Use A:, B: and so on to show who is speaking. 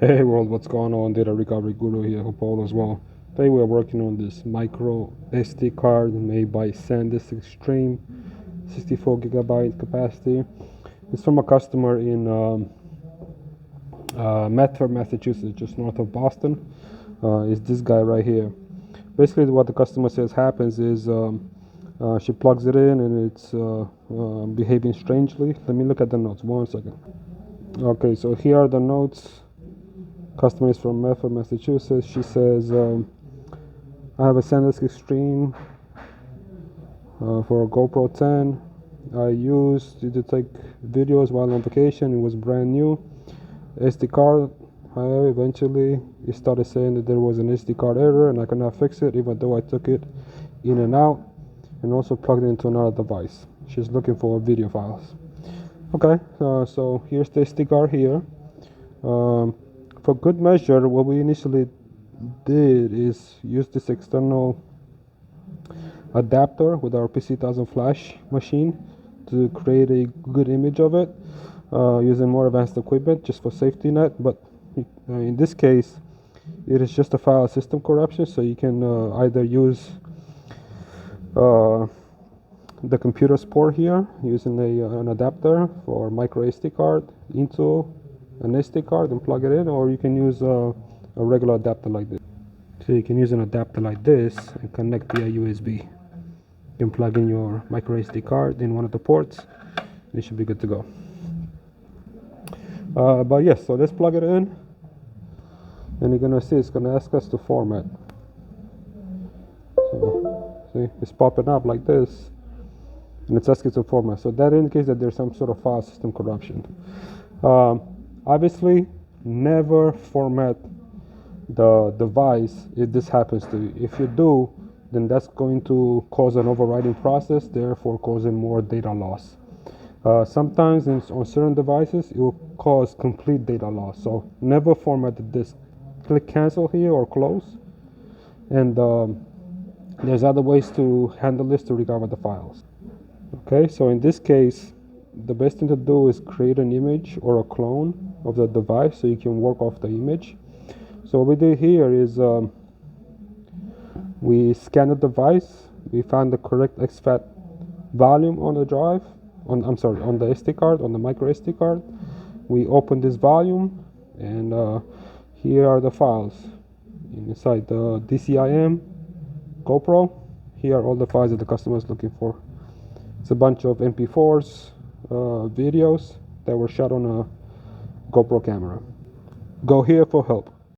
A: Hey world, what's going on? Data recovery guru here. Hope all is well. Today we are working on this micro SD card made by SanDisk Extreme, 64 gigabyte capacity. It's from a customer in Medford, Massachusetts, just north of Boston. It's this guy right here. Basically, what the customer says happens is she plugs it in and it's behaving strangely. Let me look at the notes. 1 second. Okay, so here are the notes. Customer is from Medford, Massachusetts. She says, I have a SanDisk Extreme for a GoPro 10. I used it to take videos while on vacation. It was brand new. SD card, however, eventually it started saying that there was an SD card error and I could not fix it, even though I took it in and out and also plugged it into another device. She's looking for video files. Okay, so here's the SD card here. For good measure, what we initially did is use this external adapter with our PC1000 flash machine to create a good image of it, using more advanced equipment just for safety net. But in this case, it is just a file system corruption, so you can either use the computer's port here using an adapter for micro SD card into an SD card and plug it in, or you can use a regular adapter like this. So you can use an adapter like this and connect via USB. You can plug in your micro SD card in one of the ports and it should be good to go. But yes, so let's plug it in and you're gonna see it's gonna ask us to format. So see, it's popping up like this and it's asking to format. So that indicates that there's some sort of file system corruption. Obviously, never format the device if this happens to you. If you do, then that's going to cause an overwriting process, therefore causing more data loss. Sometimes on certain devices, it will cause complete data loss. So never format the disk. Click cancel here or close. And there's other ways to handle this to recover the files. Okay, so in this case, the best thing to do is create an image or a clone of the device so you can work off the image. So what we did here is we scanned the device, we found the correct exFAT volume on the drive, on the SD card, on the micro SD card. We opened this volume and here are the files inside the DCIM GoPro. Here are all the files that the customer is looking for. It's a bunch of MP4s, videos that were shot on a GoPro camera. Go here for help.